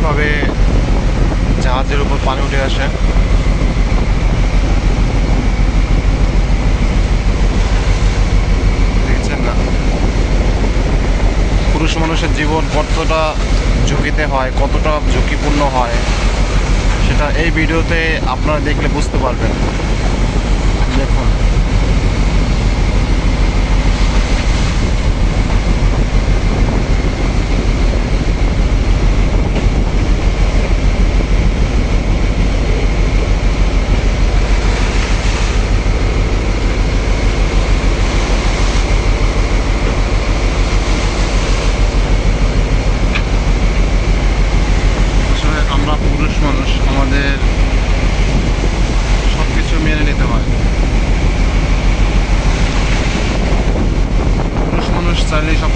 কিভাবে জাহাজের উপর পানি উঠে আসে। দেখছেন না, পুরুষ মানুষের জীবন কতটা ঝুঁকিতে হয়, কতটা ঝুঁকিপূর্ণ হয়, সেটা এই ভিডিওতে আপনারা দেখলে বুঝতে পারবেন। দেখুন, আসলে আমরা পুরুষ মানুষ, আমাদের সব কিছু মেনে নিতে হয়। পুরুষ মানুষ চাইলেই সব